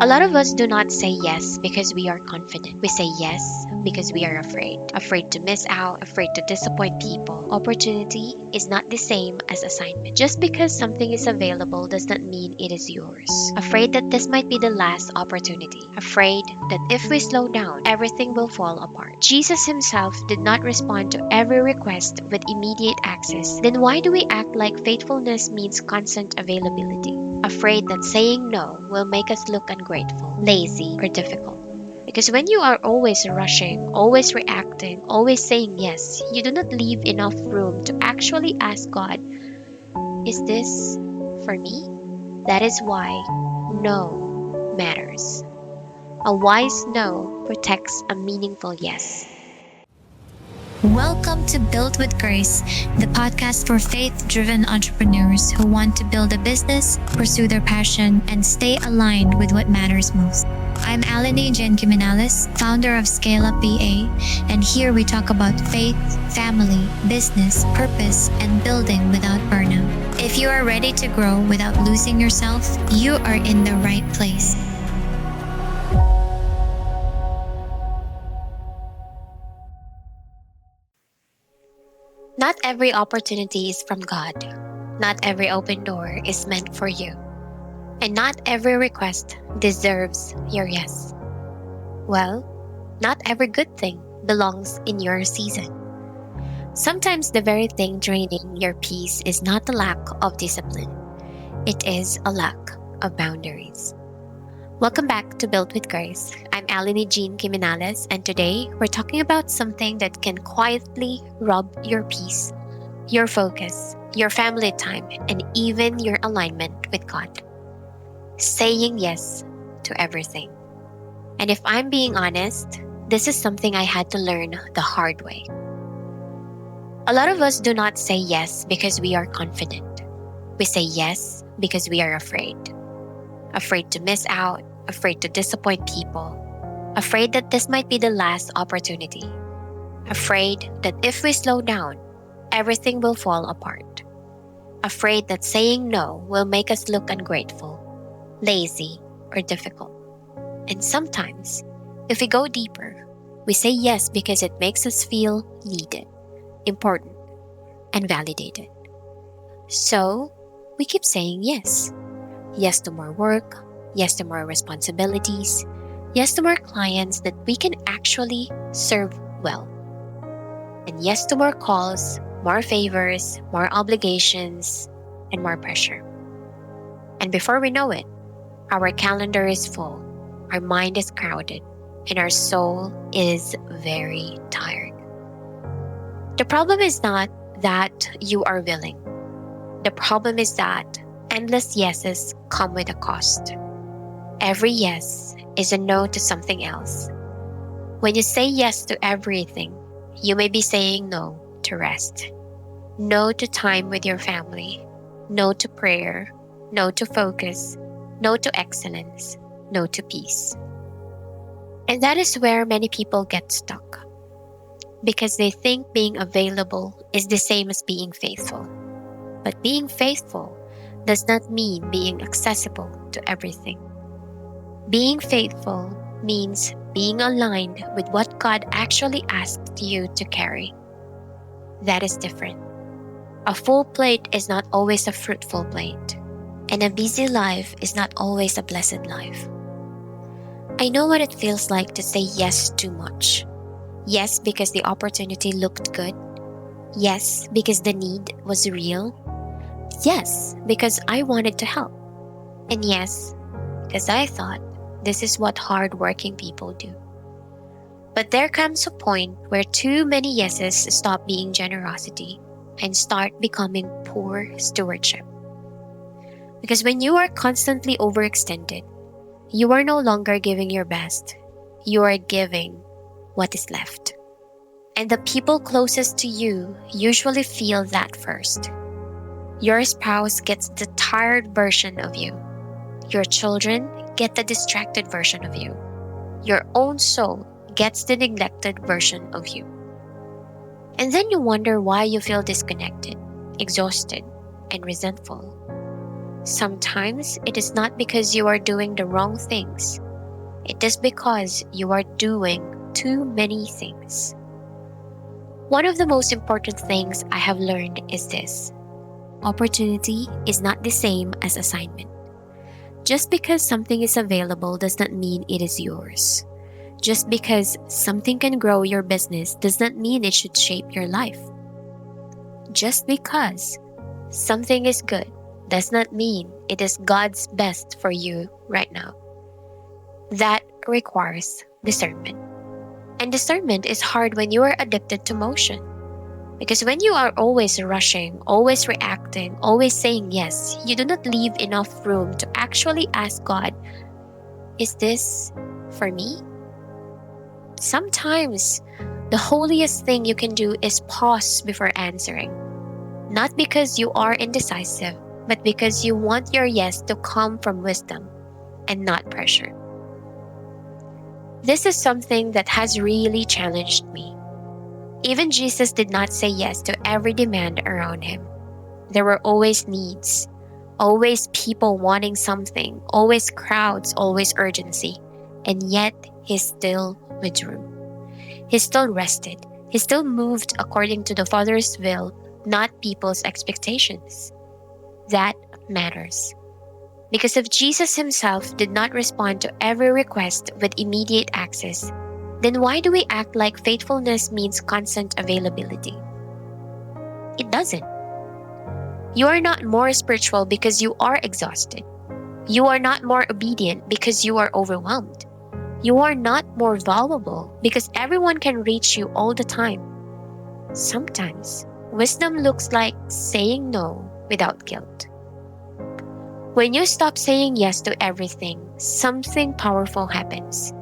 A lot of us do not say yes because we are confident. We say yes because we are afraid. Afraid to miss out, afraid to disappoint people. Opportunity is not the same as assignment. Just because something is available does not mean it is yours. Afraid that this might be the last opportunity. Afraid that if we slow down, everything will fall apart. Jesus himself did not respond to every request with immediate access. Then why do we act like faithfulness means constant availability? Afraid that saying no will make us look ungrateful, lazy, or difficult. Because when you are always rushing, always reacting, always saying yes, you do not leave enough room to actually ask God, is this for me? That is why no matters. A wise no protects a meaningful yes. Welcome to Built with Grace, the podcast for faith-driven entrepreneurs who want to build a business, pursue their passion, and stay aligned with what matters most. I'm Alani Jen Gimenales, founder of Scale Up VA, and here we talk about faith, family, business, purpose, and building without burnout. If you are ready to grow without losing yourself, you are in the right place. Not every opportunity is from God. Not every open door is meant for you. And not every request deserves your yes. Well, not every good thing belongs in your season. Sometimes the very thing draining your peace is not a lack of discipline. It is a lack of boundaries. Welcome back to Built with Grace. I'm Alani Jean Gimenales, and today we're talking about something that can quietly rob your peace, your focus, your family time, and even your alignment with God. Saying yes to everything. And if I'm being honest, this is something I had to learn the hard way. A lot of us do not say yes because we are confident. We say yes because we are afraid. Afraid to miss out, afraid to disappoint people, afraid that this might be the last opportunity, afraid that if we slow down, everything will fall apart, afraid that saying no will make us look ungrateful, lazy, or difficult. And sometimes, if we go deeper, we say yes because it makes us feel needed, important, and validated. So, we keep saying yes. Yes to more work, yes to more responsibilities, yes to more clients that we can actually serve well. And yes to more calls, more favors, more obligations, and more pressure. And before we know it, our calendar is full, our mind is crowded, and our soul is very tired. The problem is not that you are willing. The problem is that endless yeses come with a cost. Every yes is a no to something else. When you say yes to everything, you may be saying no to rest, no to time with your family, no to prayer, no to focus, no to excellence, no to peace. And that is where many people get stuck, because they think being available is the same as being faithful. But being faithful does not mean being accessible to everything. Being faithful means being aligned with what God actually asked you to carry. That is different. A full plate is not always a fruitful plate, and a busy life is not always a blessed life. I know what it feels like to say yes too much. Yes, because the opportunity looked good. Yes, because the need was real. Yes, because I wanted to help. And yes, because I thought this is what hardworking people do. But there comes a point where too many yeses stop being generosity and start becoming poor stewardship. Because when you are constantly overextended, you are no longer giving your best. You are giving what is left. And the people closest to you usually feel that first. Your spouse gets the tired version of you. Your children get the distracted version of you. Your own soul gets the neglected version of you. And then you wonder why you feel disconnected, exhausted, and resentful. Sometimes it is not because you are doing the wrong things, it is because you are doing too many things. One of the most important things I have learned is this: opportunity is not the same as assignment. Just because something is available does not mean it is yours. Just because something can grow your business does not mean it should shape your life. Just because something is good does not mean it is God's best for you right now. That requires discernment. And discernment is hard when you are addicted to motion. Because when you are always rushing, always reacting, always saying yes, you do not leave enough room to actually ask God, is this for me? Sometimes the holiest thing you can do is pause before answering. Not because you are indecisive, but because you want your yes to come from wisdom and not pressure. This is something that has really challenged me. Even Jesus did not say yes to every demand around him. There were always needs, always people wanting something, always crowds, always urgency. And yet, he still withdrew. He still rested. He still moved according to the Father's will, not people's expectations. That matters. Because if Jesus himself did not respond to every request with immediate access, then why do we act like faithfulness means constant availability? It doesn't. You are not more spiritual because you are exhausted. You are not more obedient because you are overwhelmed. You are not more valuable because everyone can reach you all the time. Sometimes, wisdom looks like saying no without guilt. When you stop saying yes to everything, something powerful happens.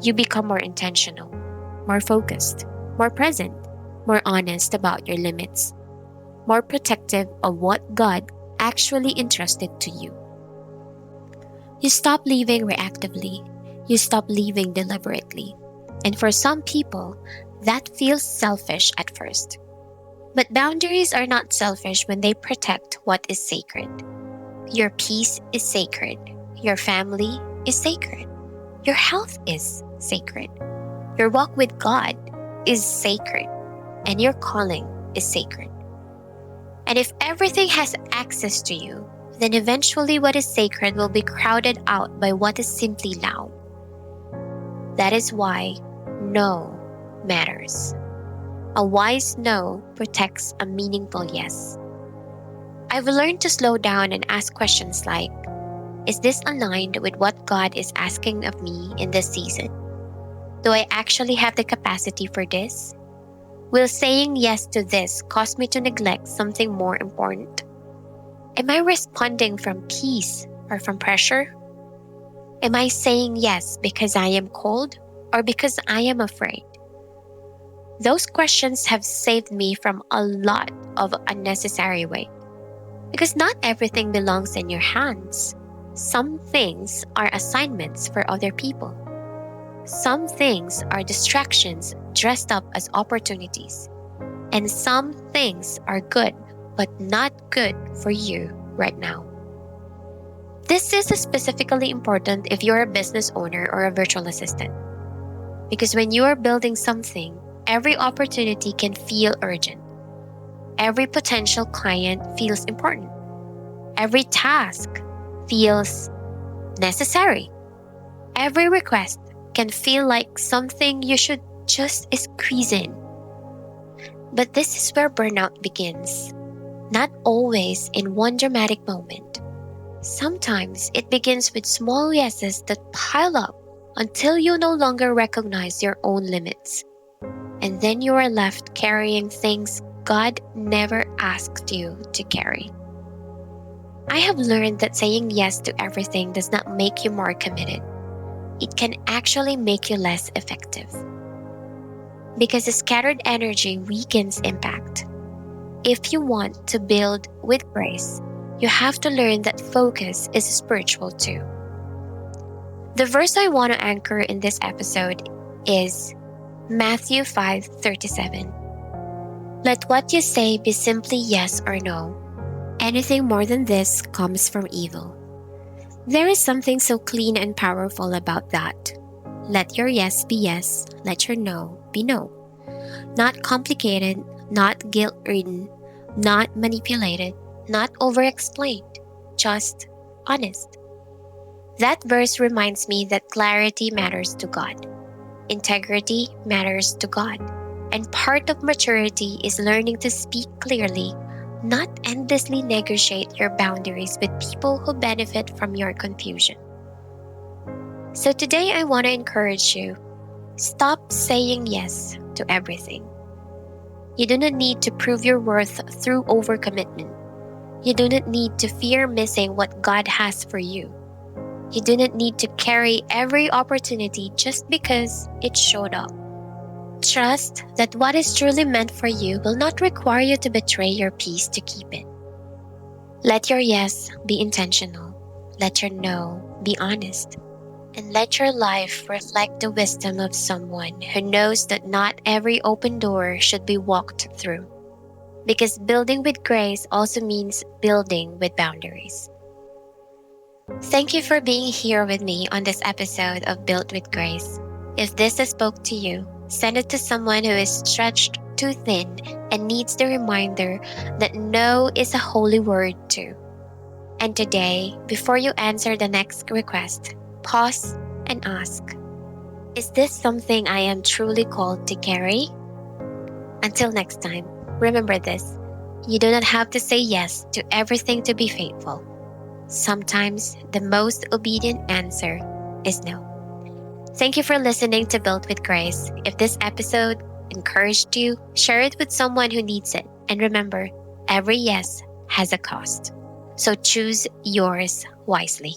You become more intentional, more focused, more present, more honest about your limits, more protective of what God actually entrusted to you. You stop living reactively. You stop living deliberately. And for some people, that feels selfish at first. But boundaries are not selfish when they protect what is sacred. Your peace is sacred. Your family is sacred. Your health is sacred. Your walk with God is sacred. And your calling is sacred. And if everything has access to you, then eventually what is sacred will be crowded out by what is simply loud. That is why no matters. A wise no protects a meaningful yes. I've learned to slow down and ask questions like, is this aligned with what God is asking of me in this season? Do I actually have the capacity for this? Will saying yes to this cause me to neglect something more important? Am I responding from peace or from pressure? Am I saying yes because I am cold or because I am afraid? Those questions have saved me from a lot of unnecessary weight. Because not everything belongs in your hands. Some things are assignments for other people. Some things are distractions dressed up as opportunities. And some things are good, but not good for you right now. This is specifically important if you're a business owner or a virtual assistant. Because when you are building something, every opportunity can feel urgent. Every potential client feels important. Every task feels necessary. Every request can feel like something you should just squeeze in. But this is where burnout begins. Not always in one dramatic moment. Sometimes it begins with small yeses that pile up until you no longer recognize your own limits. And then you are left carrying things God never asked you to carry. I have learned that saying yes to everything does not make you more committed. It can actually make you less effective. Because scattered energy weakens impact. If you want to build with grace, you have to learn that focus is spiritual too. The verse I want to anchor in this episode is Matthew 5:37. Let what you say be simply yes or no. Anything more than this comes from evil. There is something so clean and powerful about that. Let your yes be yes, let your no be no. Not complicated, not guilt ridden, not manipulated, not over explained, just honest. That verse reminds me that clarity matters to God, integrity matters to God, and part of maturity is learning to speak clearly, not endlessly negotiate your boundaries with people who benefit from your confusion. So today I want to encourage you, stop saying yes to everything. You do not need to prove your worth through overcommitment. You do not need to fear missing what God has for you. You do not need to carry every opportunity just because it showed up. Trust that what is truly meant for you will not require you to betray your peace to keep it. Let your yes be intentional. Let your no be honest. And let your life reflect the wisdom of someone who knows that not every open door should be walked through. Because building with grace also means building with boundaries. Thank you for being here with me on this episode of Built with Grace. If this has spoke to you, send it to someone who is stretched too thin and needs the reminder that no is a holy word too. And today, before you answer the next request, pause and ask, is this something I am truly called to carry? Until next time, remember this, you do not have to say yes to everything to be faithful. Sometimes the most obedient answer is no. Thank you for listening to Built with Grace. If this episode encouraged you, share it with someone who needs it. And remember, every yes has a cost. So choose yours wisely.